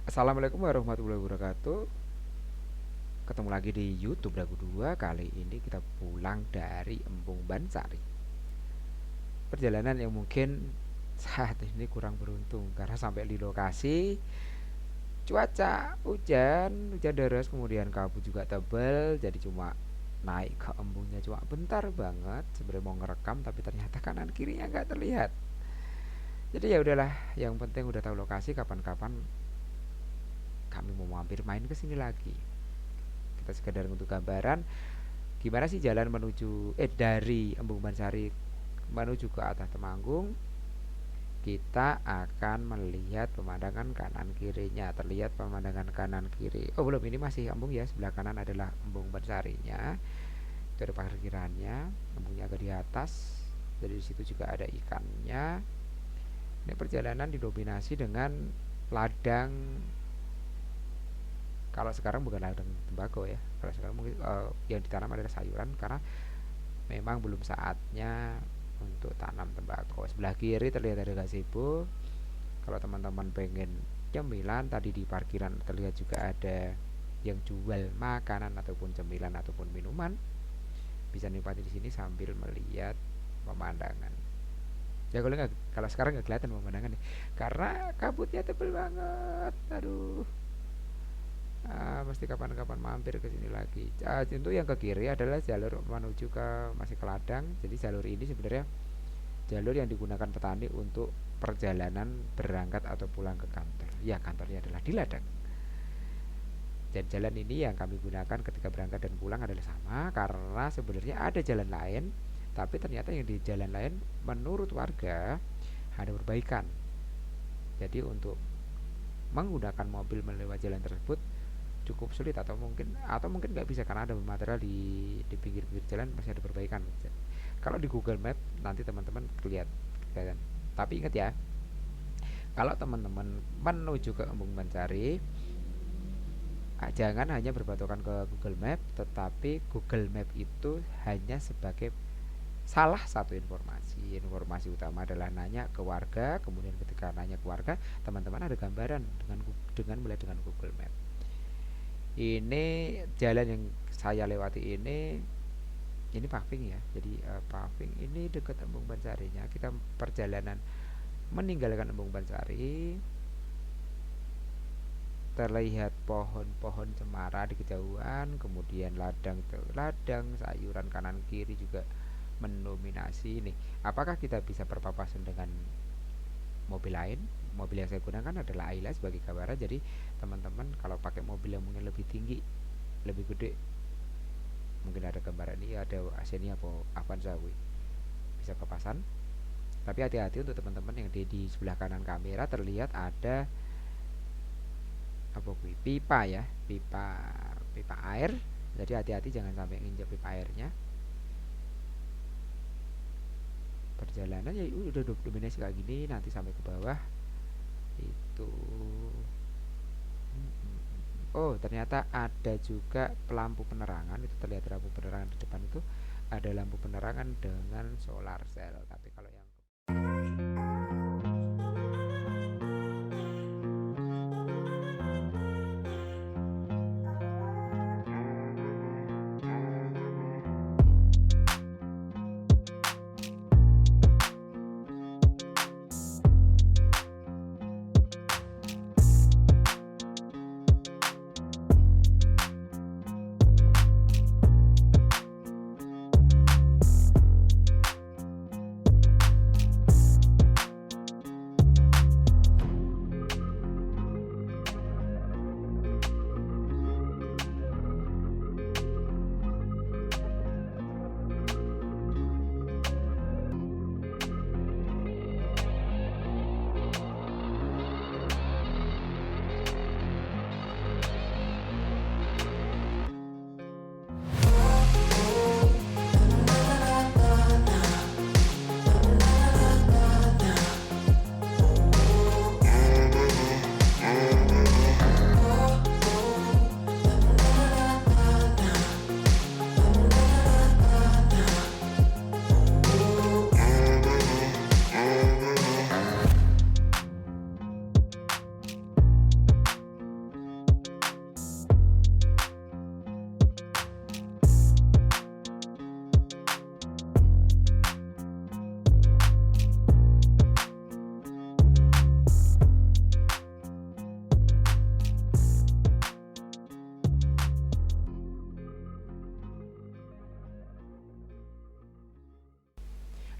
Assalamualaikum warahmatullahi wabarakatuh. Ketemu lagi di YouTube Dagu 2. Kali ini kita pulang dari Embung Bansari. Perjalanan yang mungkin saat ini kurang beruntung karena sampai di lokasi cuaca hujan deras, kemudian kabut juga tebal, jadi cuma naik ke embungnya cuma bentar banget. Sebenarnya mau ngerekam tapi ternyata kanan kirinya nggak terlihat. Jadi ya udahlah, yang penting udah tahu lokasi, kapan-kapan kami mau mampir main ke sini lagi. Kita sekedar untuk gambaran gimana sih jalan menuju dari Embung Bansari menuju ke atas Temanggung. Kita akan melihat pemandangan kanan kirinya. Terlihat pemandangan kanan kiri. Oh belum, ini masih Embung ya. Sebelah kanan adalah Embung Bansarinya. Itu ada parkirannya. Embungnya agak di atas. Jadi di situ juga ada ikannya. Ini perjalanan didominasi dengan ladang. Kalau sekarang bukan ladang tembakau ya. Kalau sekarang mungkin yang ditanam adalah sayuran, karena memang belum saatnya untuk tanam tembakau. Sebelah kiri terlihat ada gazebo. Kalau teman-teman pengen cemilan, tadi di parkiran terlihat juga ada yang jual makanan ataupun cemilan ataupun minuman. Bisa nikmati di sini sambil melihat pemandangan. Ya kalau sekarang nggak kelihatan pemandangan nih, karena kabutnya tebel banget. Aduh. Mesti kapan-kapan mampir ke sini lagi. Untuk yang ke kiri adalah jalur menuju ke masih ke ladang. Jadi jalur ini sebenarnya jalur yang digunakan petani untuk perjalanan berangkat atau pulang ke kantor. Ya, kantornya adalah di ladang. Dan jalan ini yang kami gunakan ketika berangkat dan pulang adalah sama, karena sebenarnya ada jalan lain, tapi ternyata yang di jalan lain menurut warga ada perbaikan. Jadi untuk menggunakan mobil melewati jalan tersebut cukup sulit, atau mungkin nggak bisa karena ada material di pinggir-pinggir jalan masih ada perbaikan. Kalau di Google Map nanti teman-teman lihat kan. Tapi ingat ya, kalau teman-teman menuju ke Embung Bansari, jangan hanya berpatokan ke Google Map, tetapi Google Map itu hanya sebagai salah satu informasi. Informasi utama adalah nanya ke warga, kemudian ketika nanya ke warga, teman-teman ada gambaran dengan melihat dengan Google Map. Ini jalan yang saya lewati ini paving ya. Jadi paving ini dekat Embung Bansarinya. Kita perjalanan meninggalkan Embung Bansari, terlihat pohon-pohon cemara di kejauhan, kemudian ladang sayuran kanan kiri juga mendominasi. Nih, apakah kita bisa berpapasan dengan mobil lain? Mobil yang saya gunakan adalah Ayla sebagai gambaran. Jadi teman-teman kalau pakai mobil yang mungkin lebih tinggi, lebih gede, mungkin ada gambaran ini, ada Xenia atau Avanza, bisa papasan. Tapi hati-hati untuk teman-teman yang di sebelah kanan kamera terlihat ada apa pipa ya, pipa air. Jadi hati-hati jangan sampai nginjak pipa airnya. Perjalanan ya udah dominasi kayak gini, nanti sampai ke bawah itu. Oh, ternyata ada juga lampu penerangan. Itu terlihat lampu penerangan di depan itu, ada lampu penerangan dengan solar cell. Tapi kalau yang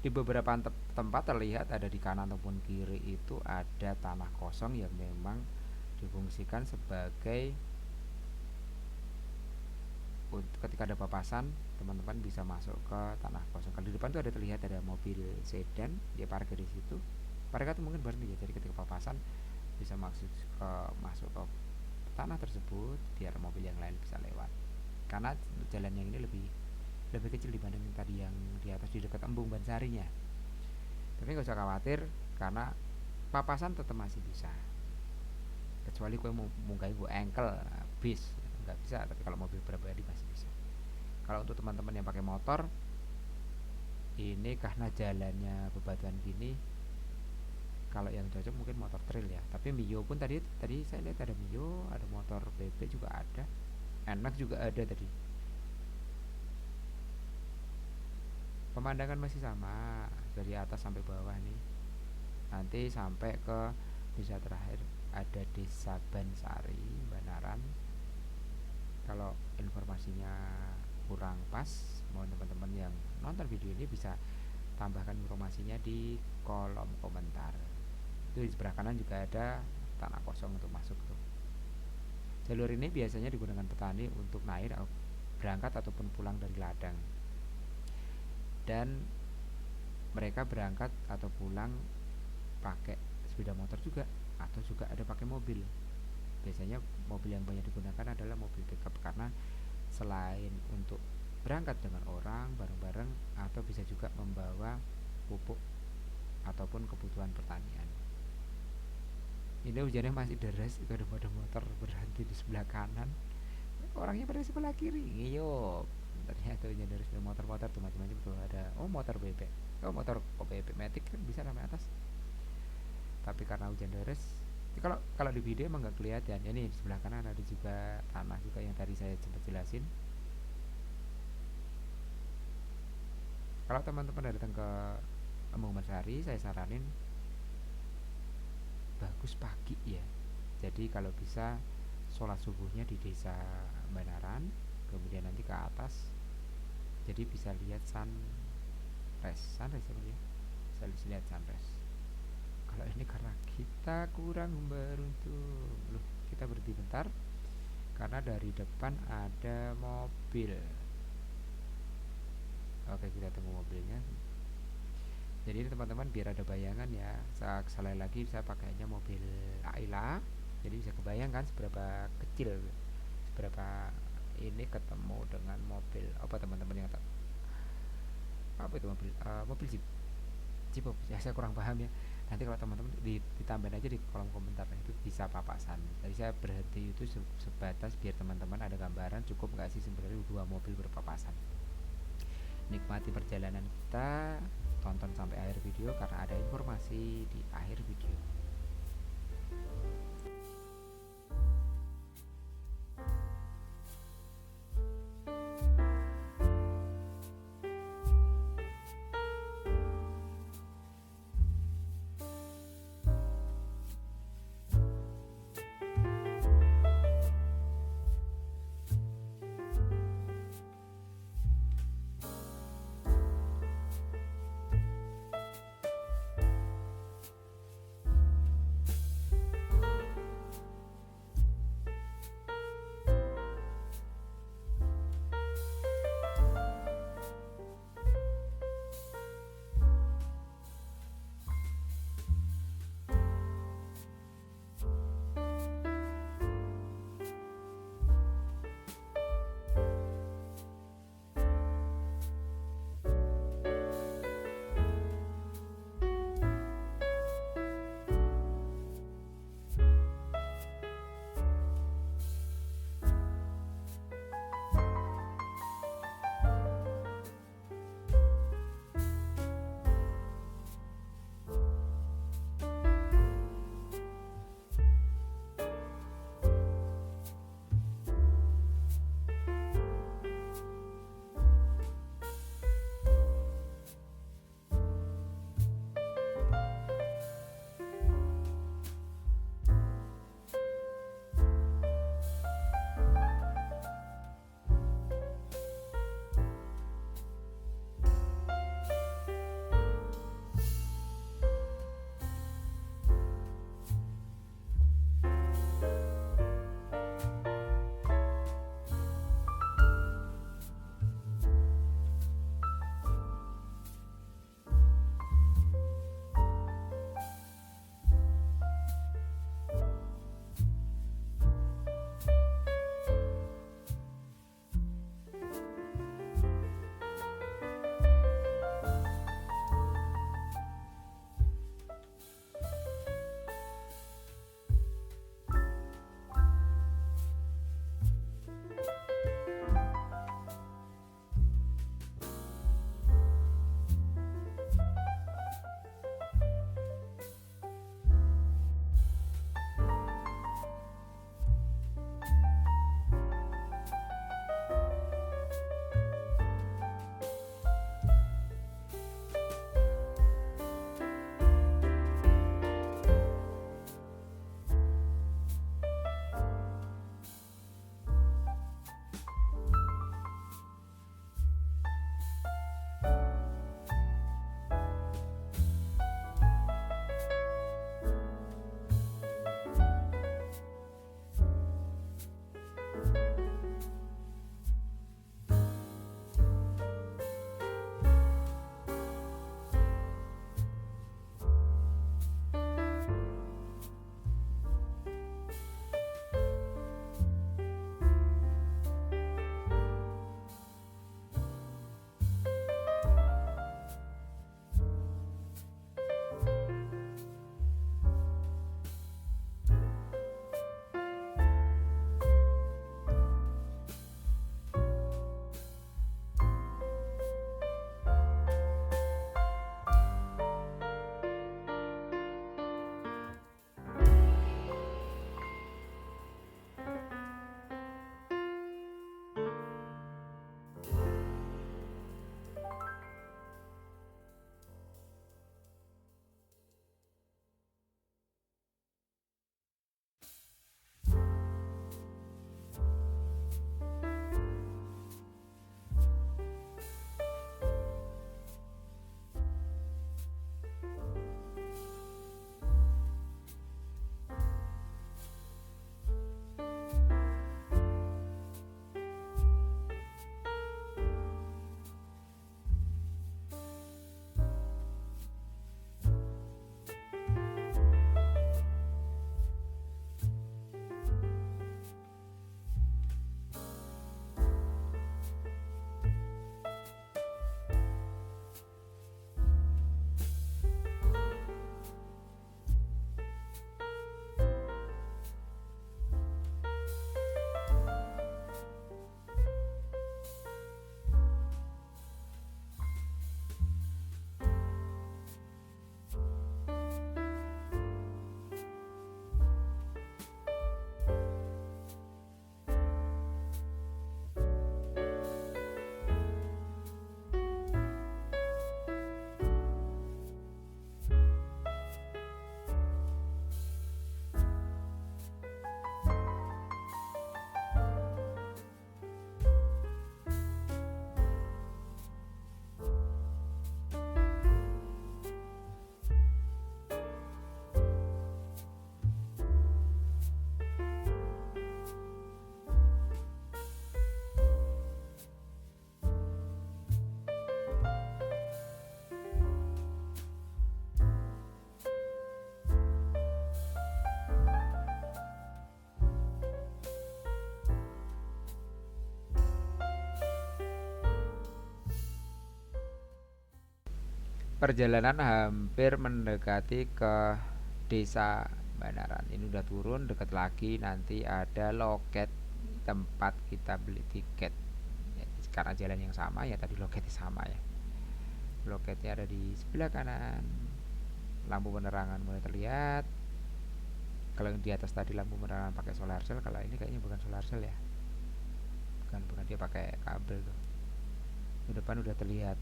Di beberapa tempat terlihat ada di kanan ataupun kiri itu ada tanah kosong yang memang difungsikan sebagai ketika ada papasan, teman-teman bisa masuk ke tanah kosong. Kalau di depan tuh ada terlihat ada mobil sedan, dia parkir di situ. Mereka tuh mungkin berhenti ya, jadi ketika papasan bisa masuk ke tanah tersebut biar mobil yang lain bisa lewat. Karena jalan yang ini lebih kecil dibanding tadi yang di atas di dekat embung Bansarinya. Tapi nggak usah khawatir karena papasan tetap masih bisa. Kecuali gue mau munggah gue engkel bis nggak bisa, tapi kalau mobil pribadi masih bisa. Kalau untuk teman-teman yang pakai motor, ini karena jalannya bebatuan gini, kalau yang cocok mungkin motor trail ya. Tapi Mio pun tadi saya lihat ada Mio, ada motor BB juga ada, NMAX juga ada tadi. Pemandangan masih sama dari atas sampai bawah nih. Nanti sampai ke desa terakhir ada desa Bansari, Banaran. Kalau informasinya kurang pas, mohon teman-teman yang nonton video ini bisa tambahkan informasinya di kolom komentar. Itu di sebelah kanan juga ada tanah kosong untuk masuk tuh. Jalur ini biasanya digunakan petani untuk naik berangkat ataupun pulang dari ladang. Dan mereka berangkat atau pulang pakai sepeda motor juga, atau juga ada pakai mobil. Biasanya mobil yang banyak digunakan adalah mobil pickup karena selain untuk berangkat dengan orang bareng-bareng, atau bisa juga membawa pupuk ataupun kebutuhan pertanian. Ini hujannya masih deras, itu ada motor berhenti di sebelah kanan, orangnya pada sebelah kiri. Iyo, ternyata hujan deras, ada motor-motor tuh macam-macam tuh, ada motor bebek, motor bebek Matic kan bisa sampai atas. Tapi karena hujan deras, kalau di video emang nggak kelihatan ya. Nih di sebelah kanan ada juga tanah juga yang tadi saya sempat jelasin. Kalau teman-teman datang ke Embung Bansari, saya saranin bagus pagi ya. Jadi kalau bisa sholat subuhnya di desa Banaran, kemudian nanti ke atas, jadi bisa lihat sunrise apa ya, bisa lihat sunrise. Kalau ini karena kita kurang beruntung, loh kita berhenti bentar karena dari depan ada mobil. Oke, kita tunggu mobilnya. Jadi ini teman-teman biar ada bayangan ya, sekali lagi saya pakainya mobil Ayla, jadi bisa kebayangkan seberapa kecil, seberapa ini ketemu dengan mobil apa teman-teman yang apa itu mobil Jeep ya, saya kurang paham ya. Nanti kalau teman-teman ditambahin aja di kolom komentar, itu bisa papasan. Tadi saya berhenti itu sebatas biar teman-teman ada gambaran cukup nggak sih sebenarnya dua mobil berpapasan. Nikmati perjalanan kita, tonton sampai akhir video karena ada informasi di akhir video. Perjalanan hampir mendekati ke desa Banaran. Ini udah turun deket lagi, nanti ada loket tempat kita beli tiket ya, karena jalan yang sama ya, tadi loketnya sama ya. Loketnya ada di sebelah kanan, lampu penerangan mulai terlihat. Kalau yang di atas tadi lampu penerangan pakai solar cell, kalau ini kayaknya bukan solar cell ya, bukan dia pakai kabel tuh. Di depan udah terlihat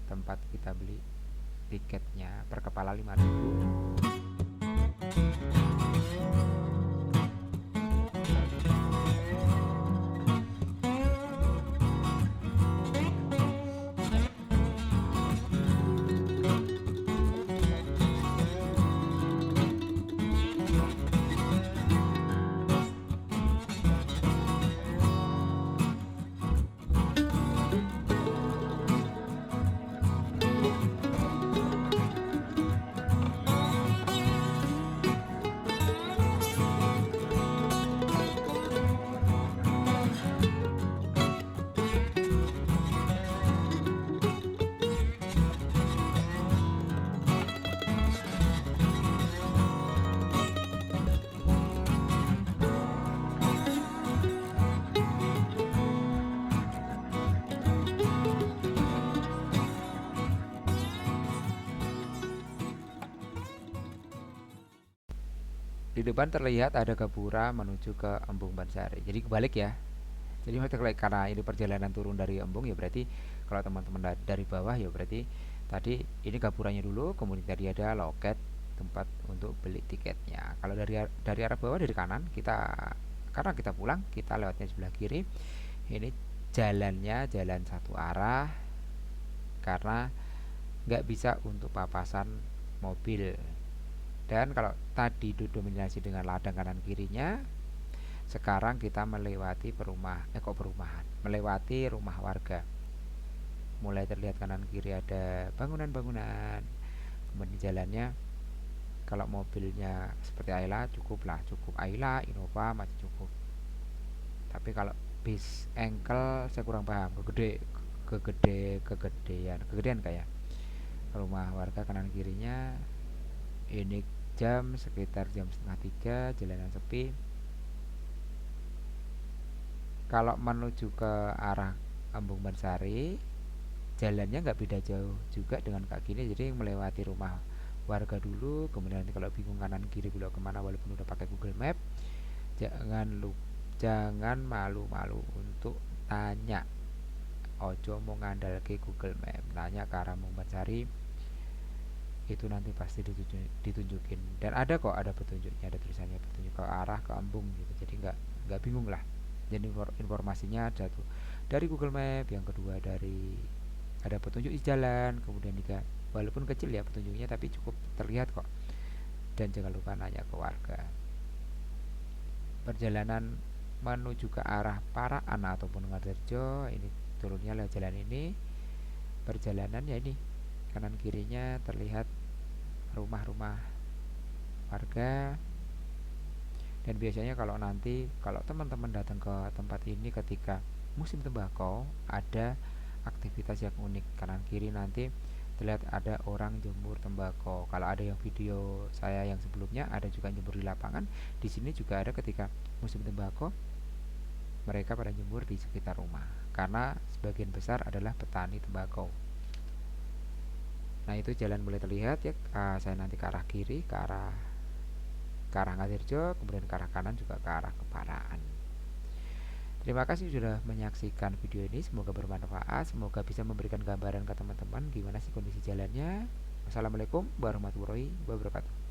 tempat kita beli tiketnya, per kepala 5.000. Di depan terlihat ada gapura menuju ke Embung Bansari. Jadi kebalik ya. Jadi karena ini perjalanan turun dari Embung ya, berarti kalau teman-teman dari bawah ya berarti tadi ini gapuranya dulu, kemudian tadi ada loket tempat untuk beli tiketnya. Kalau dari arah bawah dari kanan kita, karena kita pulang kita lewatnya sebelah kiri. Ini jalannya jalan satu arah karena nggak bisa untuk papasan mobil. Dan kalau tadi didominasi dengan ladang kanan kirinya, sekarang kita melewati perumahan, melewati rumah warga. Mulai terlihat kanan kiri ada bangunan-bangunan. Kemudian jalannya kalau mobilnya seperti Ayla cukup Ayla, Innova masih cukup. Tapi kalau bis engkel saya kurang paham, kegedean kayak rumah warga kanan kirinya. Ini sekitar jam 2:30, jalanan sepi. Kalau menuju ke arah Embung Bansari, jalannya nggak beda jauh juga dengan kaki ini, jadi melewati rumah warga dulu, kemudian nanti kalau bingung kanan kiri belok kemana walaupun udah pakai Google Map, jangan malu-malu untuk tanya. Ojo mau ngandalke Google Map, nanya ke arah Embung Bansari, itu nanti pasti ditunjukin, dan ada kok, ada petunjuknya, ada tulisannya petunjuk ke arah ke Embung gitu, jadi nggak bingung lah. Jadi informasinya ada tuh dari Google Map. Yang kedua dari ada petunjuk di jalan, kemudian juga walaupun kecil ya petunjuknya tapi cukup terlihat kok. Dan jangan lupa nanya ke warga. Perjalanan menuju ke arah Paraan ataupun Ngarjo, ini turunnya lewat jalan ini. Perjalanan ya ini kanan kirinya terlihat rumah-rumah warga. Dan biasanya kalau teman-teman datang ke tempat ini ketika musim tembakau, ada aktivitas yang unik. Kanan kiri nanti terlihat ada orang jemur tembakau. Kalau ada yang video saya yang sebelumnya, ada juga jemur di lapangan. Di sini juga ada ketika musim tembakau, mereka pada jemur di sekitar rumah karena sebagian besar adalah petani tembakau. Nah itu jalan mulai terlihat ya. Saya nanti ke arah kiri, ke arah Ngatirjo, kemudian ke arah kanan juga ke arah Keparaan. Terima kasih sudah menyaksikan video ini, semoga bermanfaat, semoga bisa memberikan gambaran ke teman-teman gimana sih kondisi jalannya. Wassalamualaikum warahmatullahi wabarakatuh.